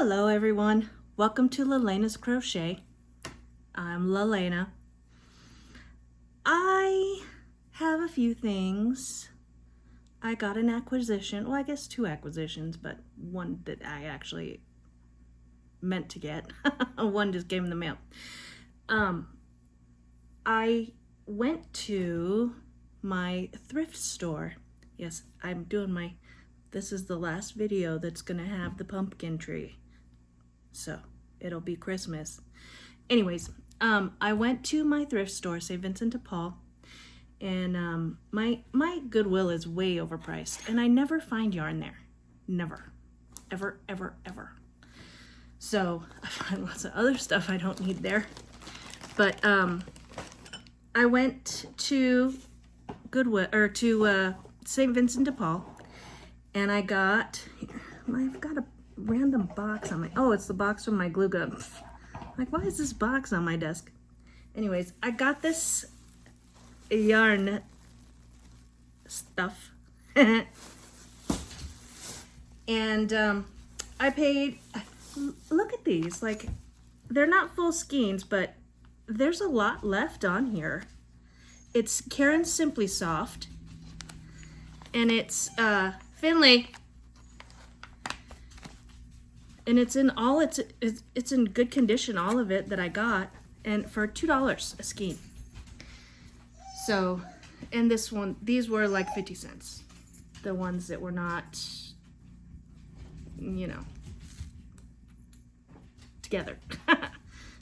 Hello everyone, welcome to Lalena's Crochet. I'm Lalena. I have a few things. I got an acquisition, well I guess two acquisitions, but one that I actually meant to get. One just came in the mail. I went to my thrift store. Yes, I'm doing this is the last video that's gonna have the pumpkin tree. So it'll be Christmas. Anyways, I went to my thrift store, St Vincent de Paul, and my Goodwill is way overpriced, and I never find yarn there. Never. Ever, ever, ever. So I find lots of other stuff I don't need there. But I went to Goodwill, or to St Vincent de Paul, and I got, I've got a random box on oh, it's the box from my glue gun. Like, why is this box on my desk? Anyways, I got this yarn stuff. And I paid, look at these, like, they're not full skeins, but there's a lot left on here. It's Caron Simply Soft, and it's Finley. And it's in all it's in good condition, all of it that I got, and for $2 a skein. So, and these were like 50 cents. The ones that were not, you know, together.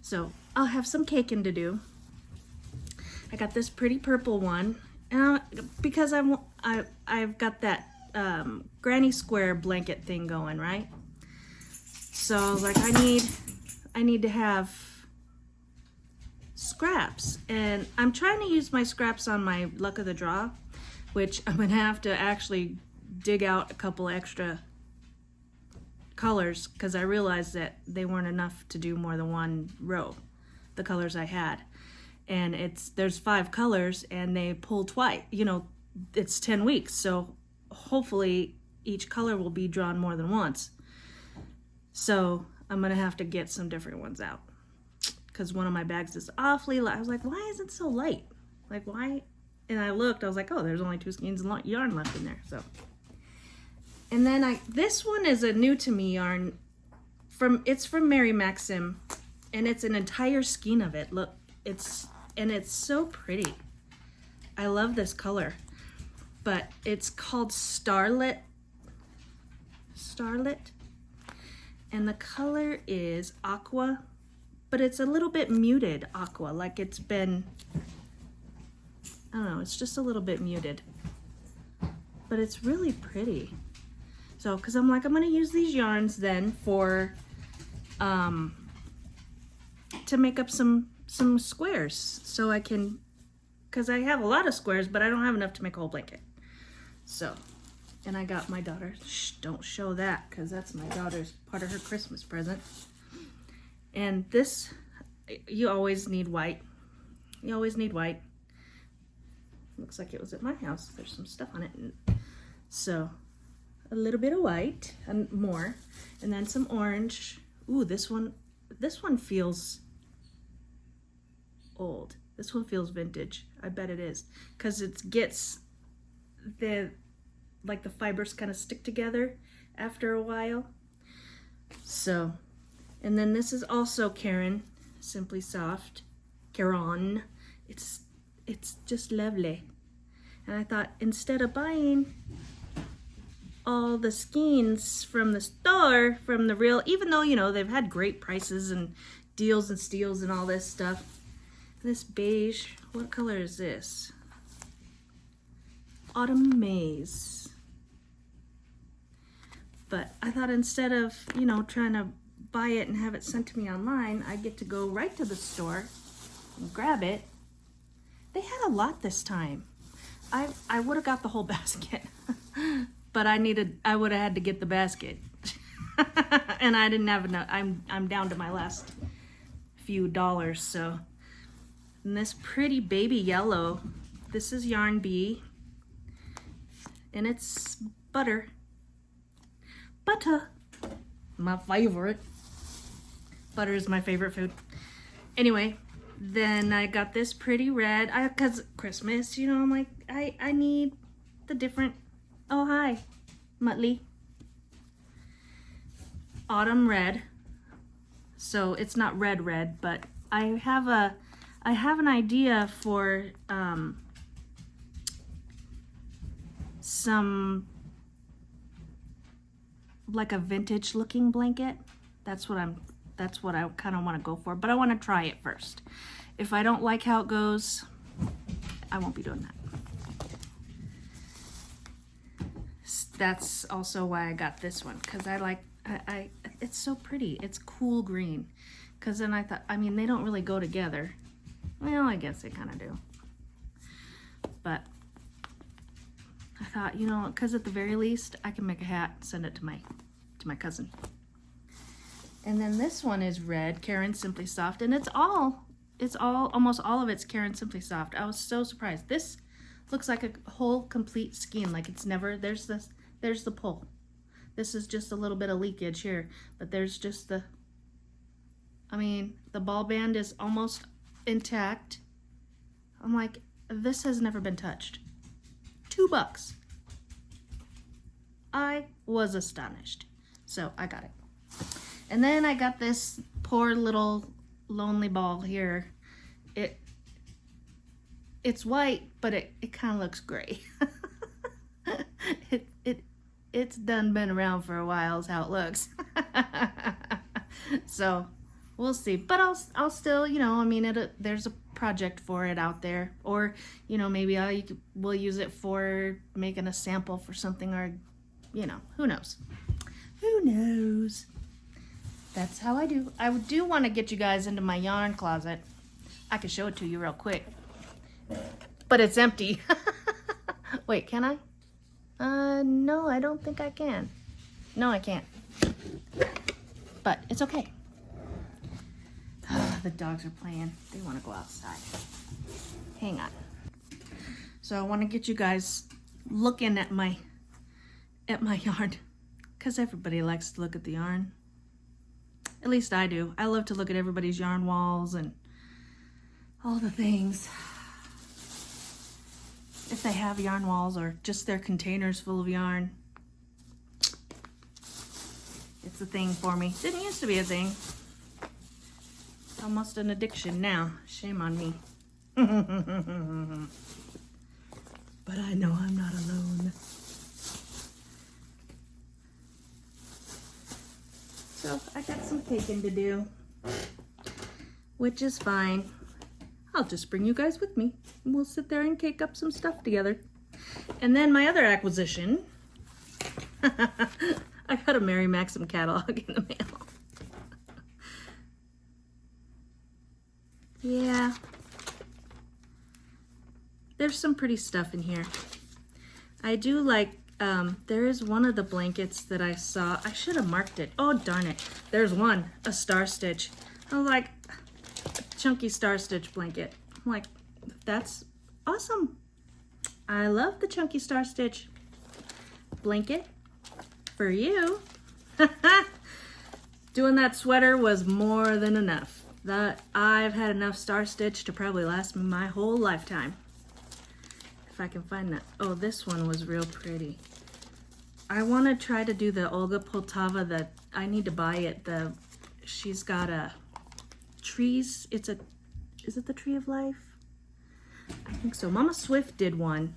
So I'll have some caking to do. I got this pretty purple one, and because I've got that granny square blanket thing going, right? So I was like, I need to have scraps, and I'm trying to use my scraps on my luck of the draw, which I'm gonna have to actually dig out a couple extra colors because I realized that they weren't enough to do more than one row, the colors I had. And there's 5 colors and they pull twice, you know, it's 10 weeks. So hopefully each color will be drawn more than once. So I'm gonna have to get some different ones out because one of my bags is awfully light. I was like, why is it so light? Like, why? And I looked, I was like, oh, there's only 2 skeins of yarn left in there. So, and then this one is a new to me yarn it's from Mary Maxim, and it's an entire skein of it. Look, it's so pretty. I love this color, but it's called Starlit. And the color is aqua, but it's a little bit muted aqua, like it's been, I don't know, it's just a little bit muted. But it's really pretty. So, because I'm like, I'm gonna use these yarns then for, to make up some squares. So I can, because I have a lot of squares, but I don't have enough to make a whole blanket. So. And I got my daughter, shh, don't show that, because that's my daughter's part of her Christmas present. And this, you always need white. You always need white. Looks like it was at my house. There's some stuff on it. So, a little bit of white, and more. And then some orange. Ooh, this one feels old. This one feels vintage. I bet it is. Because it gets like the fibers kind of stick together after a while. So, and then this is also Caron Simply Soft. Caron. It's just lovely. And I thought, instead of buying all the skeins from the store, from the real, even though, you know, they've had great prices and deals and steals and all this stuff. This beige, what color is this? Autumn Maze. But I thought, instead of, you know, trying to buy it and have it sent to me online, I get to go right to the store and grab it. They had a lot this time. I would have got the whole basket, but I would have had to get the basket. And I didn't have enough. I'm down to my last few dollars, so. And this pretty baby yellow, this is Yarn Bee, and it's butter. My favorite. Butter is my favorite food. Anyway, then I got this pretty red. Because Christmas, you know, I'm like, I need the different... Oh, hi, Muttley. Autumn red. So it's not red, but I have an idea for some, like a vintage looking blanket. That's what I kind of want to go for, but I want to try it first. If I don't like how it goes, I won't be doing that. That's also why I got this one, because it's so pretty. It's cool green. Because then I thought, I mean, they don't really go together. Well, I guess they kind of do. But I thought, you know, because at the very least, I can make a hat and send it to my cousin. And then this one is red, Karen Simply Soft, and almost all of it's Karen Simply Soft. I was so surprised. This looks like a whole complete skein, like it's never, there's the pull. This is just a little bit of leakage here, but there's just the ball band is almost intact. I'm like, this has never been touched. $2. I was astonished. So I got it. And then I got this poor little lonely ball here. It's white, but it kind of looks gray. It's done been around for a while is how it looks. So we'll see, but I'll still, you know, I mean, there's a project for it out there, or, you know, maybe we'll use it for making a sample for something, or, you know, who knows? Who knows? That's how I do. I do want to get you guys into my yarn closet. I can show it to you real quick, but it's empty. Wait, can I? No, I don't think I can. No, I can't. But it's okay. The dogs are playing. They want to go outside. Hang on. So I want to get you guys looking at my yarn, because everybody likes to look at the yarn. At least I do. I love to look at everybody's yarn walls and all the things. If they have yarn walls or just their containers full of yarn. It's a thing for me. Didn't used to be a thing. It's almost an addiction now. Shame on me. But I know I'm not alone. So I got some caking to do, which is fine. I'll just bring you guys with me, and we'll sit there and cake up some stuff together. And then my other acquisition, I got a Mary Maxim catalog in the mail. Yeah, there's some pretty stuff in here. I do like, there is one of the blankets that I saw. I should have marked it. Oh, darn it. There's one, a star stitch. I was like, chunky star stitch blanket. I'm like, that's awesome. I love the chunky star stitch blanket for you. Doing that sweater was more than enough. That I've had enough star stitch to probably last me my whole lifetime. If I can find that. Oh, this one was real pretty. I want to try to do the Olga Poltava. That I need to buy it. She's got a trees. Is it the Tree of Life? I think so. Mama Swift did one,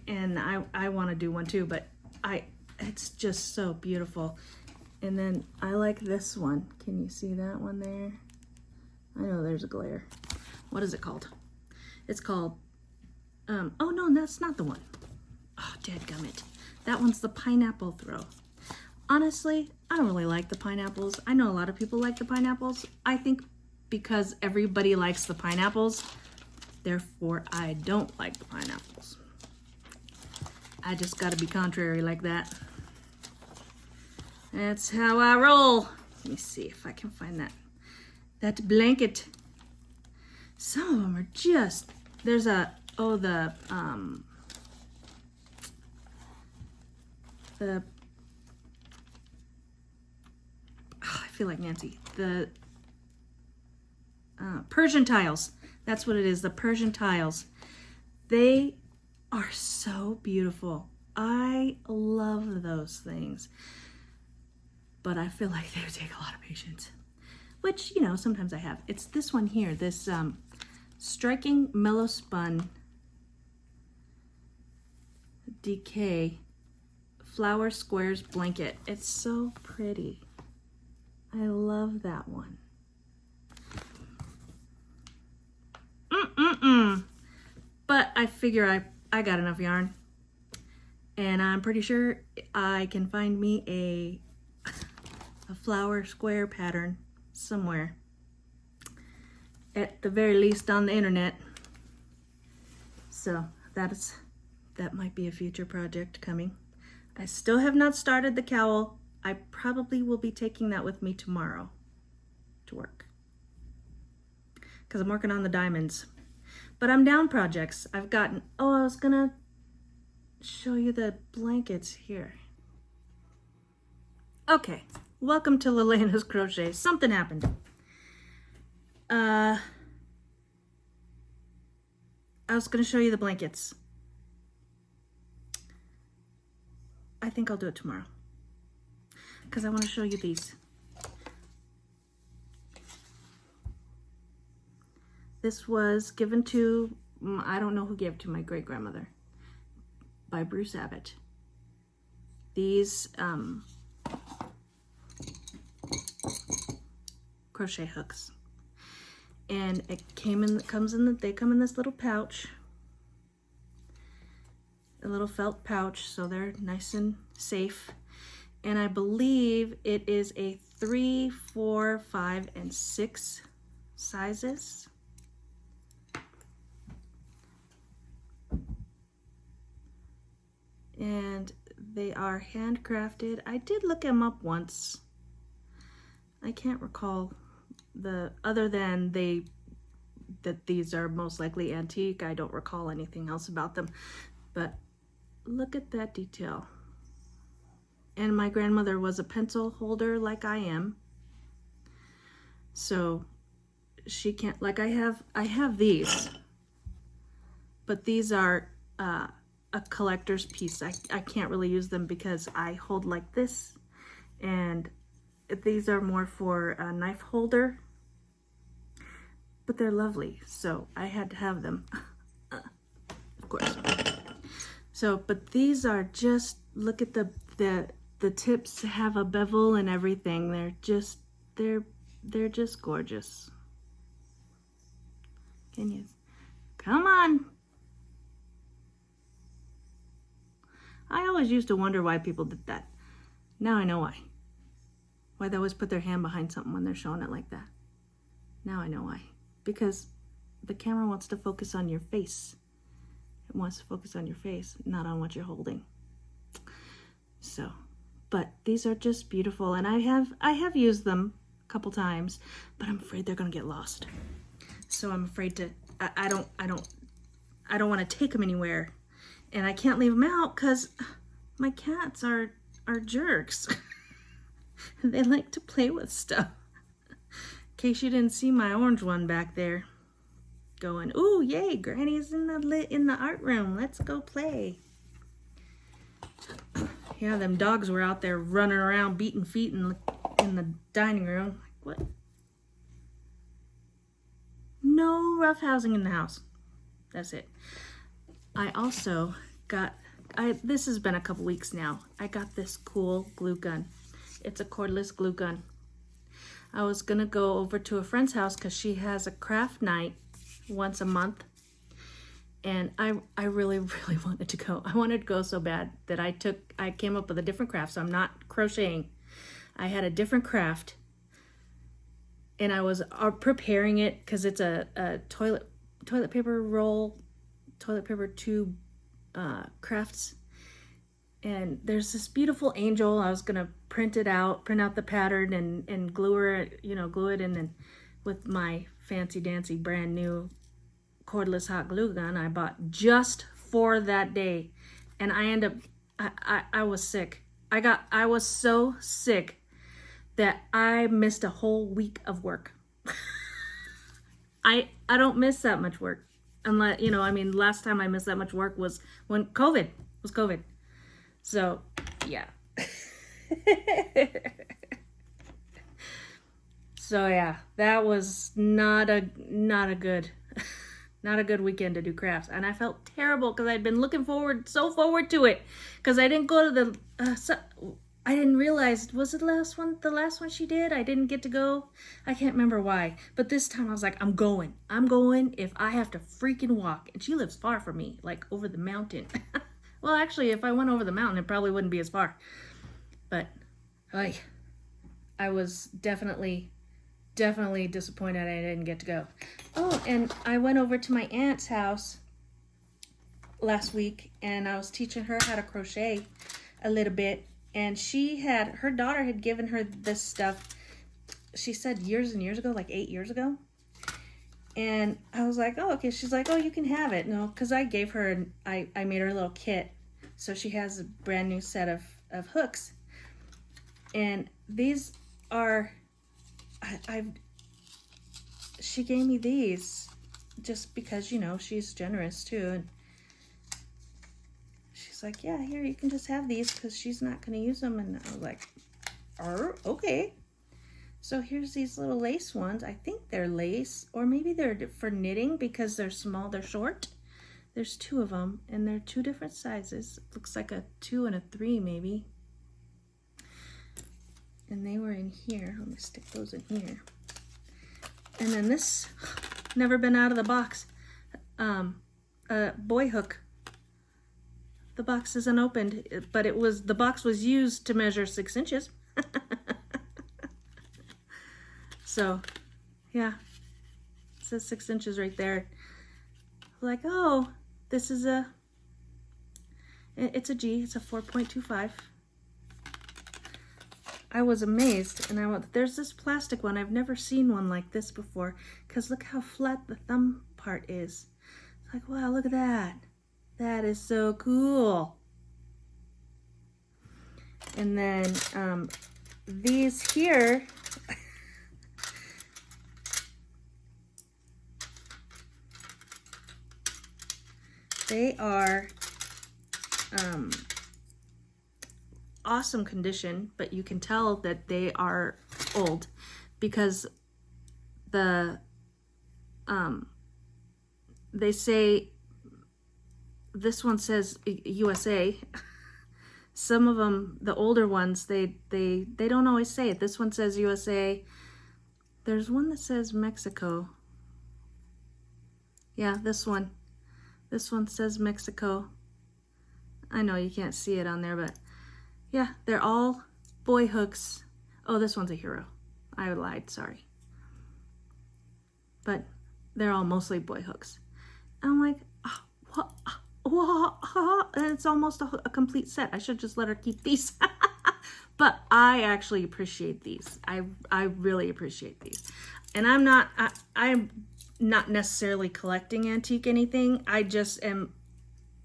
and I want to do one too, but it's just so beautiful. And then I like this one. Can you see that one there? I know there's a glare. What is it called? It's called, oh no, that's not the one. Oh, dadgummit. That one's the pineapple throw. Honestly, I don't really like the pineapples. I know a lot of people like the pineapples. I think because everybody likes the pineapples, therefore I don't like the pineapples. I just gotta be contrary like that. That's how I roll. Let me see if I can find that blanket. Some of them are just, there's the feel like Nancy. The Persian tiles. That's what it is, the Persian tiles. They are so beautiful. I love those things. But I feel like they would take a lot of patience. Which, you know, sometimes I have. It's this one here, this Striking Mellow Spun Decay Flower Squares Blanket. It's so pretty. I love that one. But I figure I got enough yarn. And I'm pretty sure I can find me a flower square pattern somewhere. At the very least on the internet. So that might be a future project coming. I still have not started the cowl. I probably will be taking that with me tomorrow to work. Because I'm working on the diamonds. But I'm down projects. I've gotten, I was gonna show you the blankets here. Okay, welcome to Lelena's Crochet. Something happened. I was gonna show you the blankets. I think I'll do it tomorrow. Because I want to show you these. This was given to, I don't know who gave it to, my great-grandmother, by Bruce Abbott. These crochet hooks. And it they come in this little pouch. A little felt pouch, so they're nice and safe. And I believe it is a 3, 4, 5, and 6 sizes. And they are handcrafted. I did look them up once. I can't recall other than that these are most likely antique. I don't recall anything else about them. But look at that detail. And my grandmother was a pencil holder like I am. So she can't, like I have these. But these are a collector's piece. I can't really use them because I hold like this. And these are more for a knife holder. But they're lovely. So I had to have them. Of course. So, but these are just, look at the tips have a bevel and everything. They're just gorgeous. Can you, come on. I always used to wonder why people did that. Now I know why. Why they always put their hand behind something when they're showing it like that. Now I know why. Because the camera wants to focus on your face. It wants to focus on your face, not on what you're holding. So, but these are just beautiful, and I have used them a couple times, but I'm afraid they're gonna get lost. So I'm afraid to. I don't want to take them anywhere, and I can't leave them out because my cats are jerks. They like to play with stuff. In case you didn't see my orange one back there. Going, ooh, yay, Granny's in the art room. Let's go play. Yeah, them dogs were out there running around, beating feet in the dining room. Like, what? No rough housing in the house. That's it. I also got, this has been a couple weeks now. I got this cool glue gun. It's a cordless glue gun. I was gonna go over to a friend's house because she has a craft night once a month, and I really wanted to go. I wanted to go so bad that I came up with a different craft. So I'm not crocheting. I had a different craft, and I was preparing it because it's a toilet paper roll, toilet paper tube crafts. And there's this beautiful angel. I was gonna print out the pattern and glue it in, and with my fancy dancy brand new cordless hot glue gun I bought just for that day. And I was sick. I was so sick that I missed a whole week of work. I don't miss that much work unless, you know, I mean, last time I missed that much work was when COVID was COVID. So, yeah. So yeah, that was not a good not a good weekend to do crafts, and I felt terrible because I'd been looking so forward to it, because I didn't go to the I didn't realize, was it the last one she did? I didn't get to go. I can't remember why, but this time I was like, I'm going if I have to freaking walk. And she lives far from me, like over the mountain. Well, actually, if I went over the mountain, it probably wouldn't be as far, but like, I was definitely disappointed I didn't get to go. Oh, and I went over to my aunt's house last week, and I was teaching her how to crochet a little bit, and her daughter had given her this stuff, she said years and years ago, like 8 years ago. And I was like, oh, okay. She's like, oh, you can have it. No, because I gave her, I made her a little kit, so she has a brand new set of hooks. And these are, she gave me these just because, you know, she's generous too. And she's like, yeah, here, you can just have these because she's not going to use them. And I was like, okay. So here's these little lace ones. I think they're lace, or maybe they're for knitting because they're small, they're short. There's 2 of them, and they're 2 different sizes. It looks like a 2 and a 3 maybe. And they were in here. Let me stick those in here. And then this, never been out of the box, a boy hook. The box isn't opened, but the box was used to measure 6 inches. So, yeah, it says 6 inches right there. Like, oh, this is it's a G, it's a 4.25. I was amazed, and there's this plastic one. I've never seen one like this before, because look how flat the thumb part is. It's like, wow, look at that. That is so cool. And then these here, they are awesome condition, but you can tell that they are old because they say, this one says USA. Some of them, the older ones, they don't always say it. This one says USA. There's one that says Mexico. Yeah, this one says Mexico. I know you can't see it on there, but yeah, they're all boy hooks. Oh, this one's a hero. I lied, sorry. But they're all mostly boy hooks. And I'm like, and it's almost a complete set. I should just let her keep these. But I actually appreciate these. I really appreciate these. And I'm not necessarily collecting antique anything. I just am,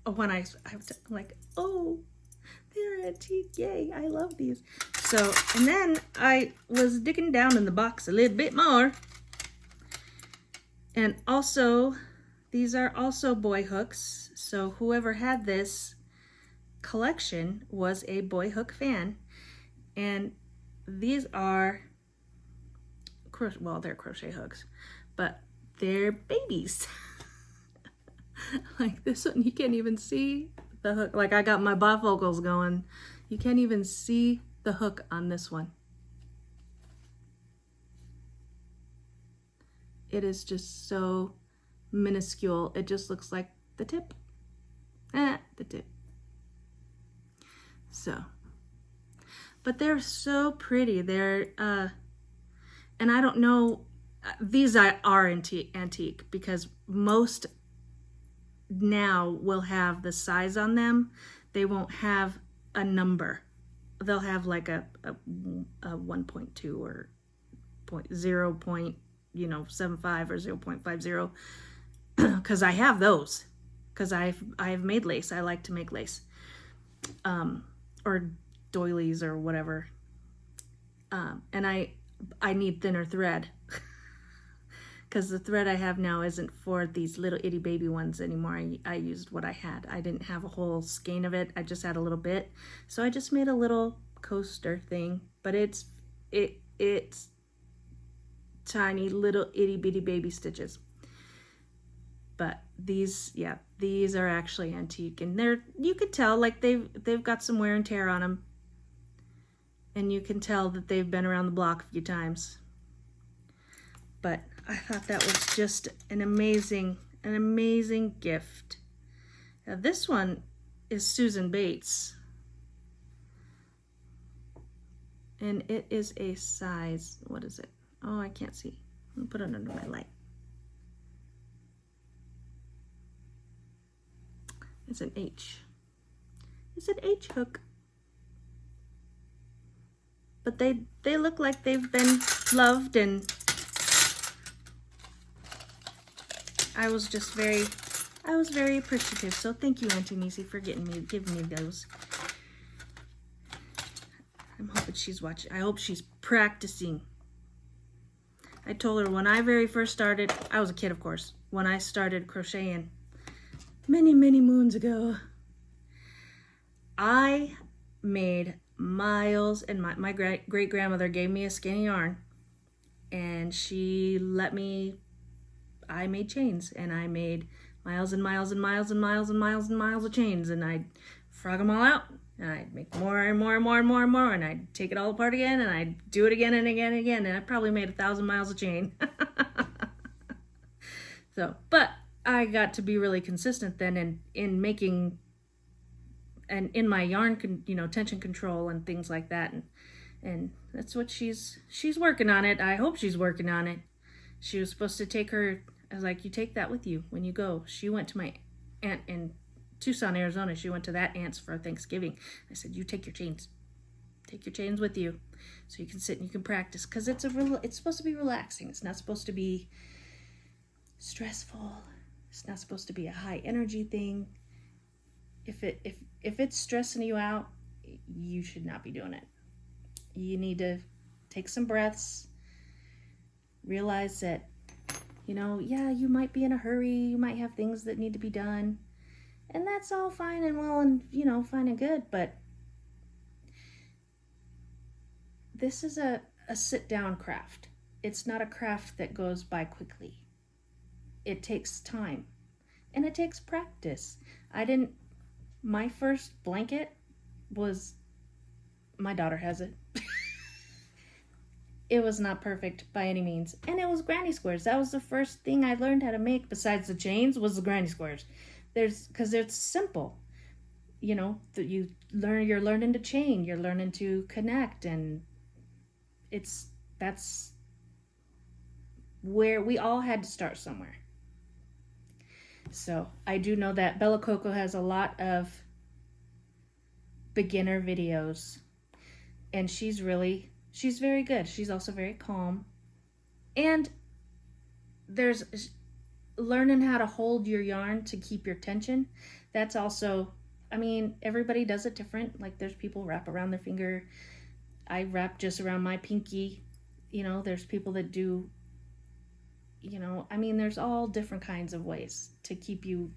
when I'm like, oh, they're antique, yay, I love these. So, and then I was digging down in the box a little bit more. And also, these are also boy hooks. So whoever had this collection was a boy hook fan. And these are, well, they're crochet hooks, but they're babies. Like this one, you can't even see the hook. Like I got my bifocals going. You can't even see the hook on this one. It is just so minuscule. It just looks like the tip. The tip. So, but they're so pretty. They're, and I don't know, these are antique because most now will have the size on them. They won't have a number. They'll have like a 1.2 or 0.75 or 0.50, because I have those, because I've made lace. I like to make lace, or doilies or whatever. And I need thinner thread because the thread I have now isn't for these little itty baby ones anymore. I used what I had. I didn't have a whole skein of it. I just had a little bit. So I just made a little coaster thing, but it's tiny little itty bitty baby stitches. But these, yeah, these are actually antique, and you could tell like they've got some wear and tear on them. And you can tell that they've been around the block a few times. But I thought that was just an amazing gift. Now this one is Susan Bates. And it is a size, what is it? Oh, I can't see. I'm gonna put it under my light. It's an H. It's an H hook. But they look like they've been loved, and I was very appreciative. So thank you, Auntie Nisi, for giving me those. I'm hoping she's watching. I hope she's practicing. I told her when I very first started, I was a kid, of course, when I started crocheting many moons ago, I made miles, and my great grandmother gave me a skein of yarn, and she let me. I made chains, and I made miles and miles and miles and miles and miles and miles of chains, and I'd frog them all out, and I'd make more and more and more and more and more, and I'd take it all apart again, and I'd do it again and again and again, and I probably made 1,000 miles of chain. So, but I got to be really consistent then in making. And in my yarn, tension control and things like that, and that's what she's working on it. I hope she's working on it. She was supposed to take her. I was like, you take that with you when you go. She went to my aunt in Tucson, Arizona. She went to that aunt's for Thanksgiving. I said, you take your chains with you, so you can sit and you can practice, because it's supposed to be relaxing. It's not supposed to be stressful. It's not supposed to be a high energy thing. If it's stressing you out, you should not be doing it. You need to take some breaths, realize that, yeah, you might be in a hurry, you might have things that need to be done, and that's all fine and well and, fine and good, but this is a sit-down craft. It's not a craft that goes by quickly. It takes time, and it takes practice. My first blanket was, my daughter has it. It was not perfect by any means. And it was granny squares. That was the first thing I learned how to make besides the chains, was the granny squares. Because it's simple. You're learning to chain, you're learning to connect, and that's where we all had to start somewhere. So I do know that Bella Coco has a lot of beginner videos, and she's very good. She's also very calm, and there's learning how to hold your yarn to keep your tension. That's also, everybody does it different. Like, there's people wrap around their finger. I wrap just around my pinky. There's people that do, there's all different kinds of ways to keep you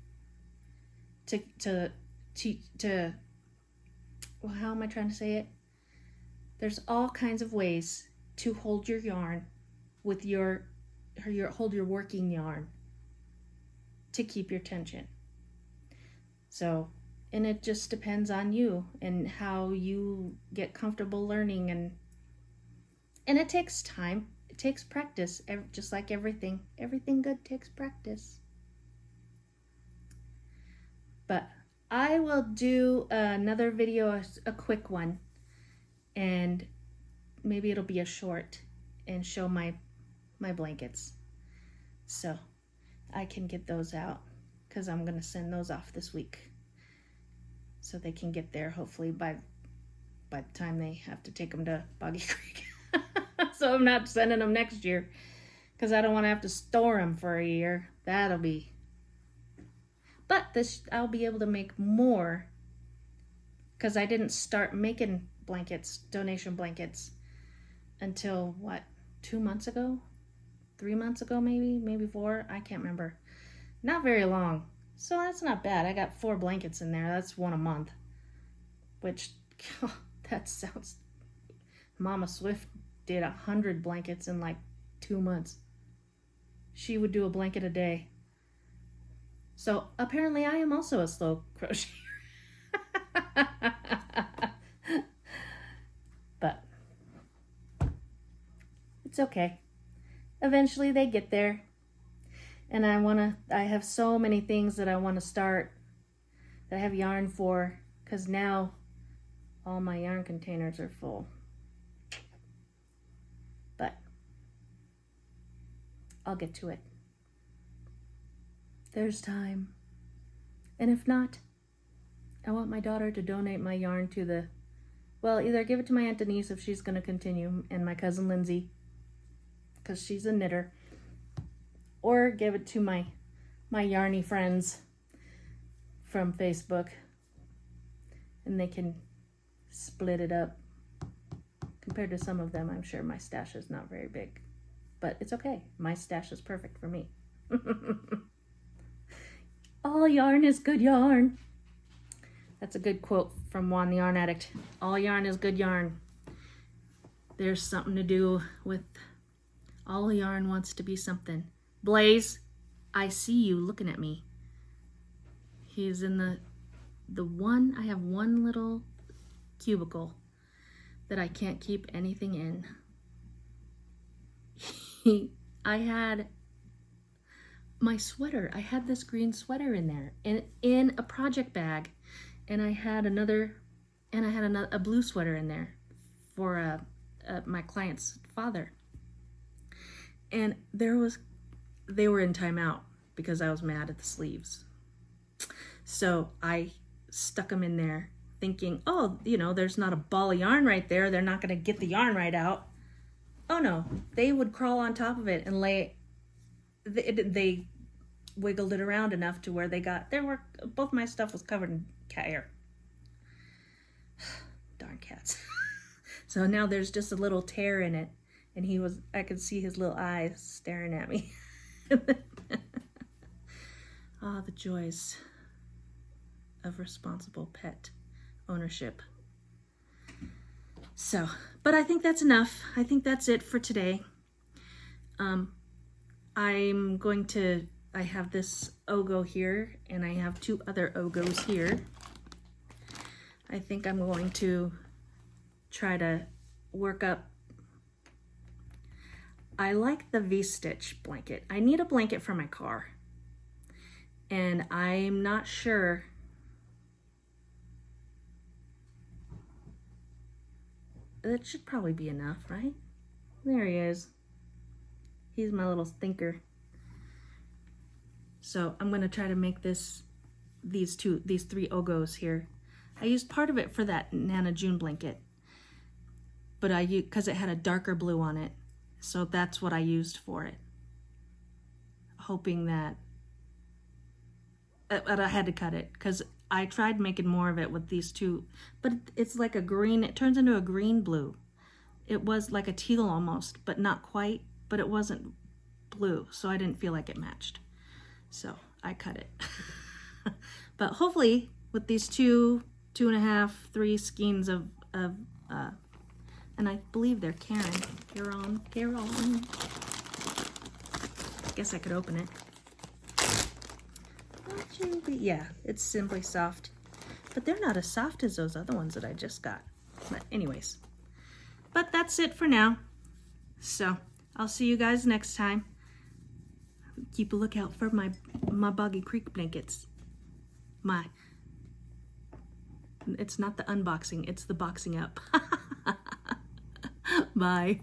well, how am I trying to say it? There's all kinds of ways to hold your yarn with hold your working yarn to keep your tension. So, and it just depends on you and how you get comfortable learning, and it takes time. It takes practice, just like everything. Everything good takes practice. But I will do another video, a quick one, and maybe it'll be a short, and show my blankets. So I can get those out, because I'm going to send those off this week. So they can get there hopefully by the time they have to take them to Boggy Creek. So I'm not sending them next year, because I don't want to have to store them for a year. But I'll be able to make more, because I didn't start making blankets, donation blankets, until what, 2 months ago? 3 months ago, maybe 4. I can't remember. Not very long. So that's not bad. I got 4 blankets in there. That's 1 a month. Which, that sounds... Mama Swift did 100 blankets in like 2 months. She would do a blanket a day. So apparently I am also a slow crocheter. But it's okay. Eventually they get there. And I have so many things that I want to start that I have yarn for, because now all my yarn containers are full. But I'll get to it. There's time. And if not, I want my daughter to donate my yarn to the, well, either give it to my Aunt Denise if she's going to continue, and my cousin Lindsay, because she's a knitter, or give it to my yarny friends from Facebook, and they can split it up. Compared to some of them, I'm sure my stash is not very big, but it's okay. My stash is perfect for me. All yarn is good yarn. That's a good quote from Juan the Yarn Addict. All yarn is good yarn. There's something to do with all yarn wants to be something. Blaze, I see you looking at me. He's in the one, I have one little cubicle that I can't keep anything in. I had my sweater. I had this green sweater in there, in a project bag, and I had a blue sweater in there for my client's father. And they were in timeout because I was mad at the sleeves. So I stuck them in there thinking, oh, there's not a ball of yarn right there. They're not going to get the yarn right out. Oh no, they would crawl on top of it and they wiggled it around enough to where both my stuff was covered in cat hair. Darn cats. So now there's just a little tear in it, and I could see his little eyes staring at me. Ah, the joys of responsible pet ownership. So, but I think that's enough. I think that's it for today. I have this Ogo here, and I have 2 other Ogos here. I think I'm going to try to work up. I like the V-stitch blanket. I need a blanket for my car. And I'm not sure. That should probably be enough, right? There he is. He's my little stinker. So I'm gonna try to make these 3 Ogos here. I used part of it for that Nana June blanket, but because it had a darker blue on it, so that's what I used for it. Hoping that, but I had to cut it because I tried making more of it with these 2, but it's like a green. It turns into a green blue. It was like a teal almost, but not quite. But it wasn't blue, so I didn't feel like it matched. So I cut it. But hopefully with these 2.5, 3 skeins of and I believe they're Caron. I guess I could open it. Yeah, it's Simply Soft. But they're not as soft as those other ones that I just got. But anyways. But that's it for now. So I'll see you guys next time. Keep a lookout for my Boggy Creek blankets. It's not the unboxing, it's the boxing up. Bye.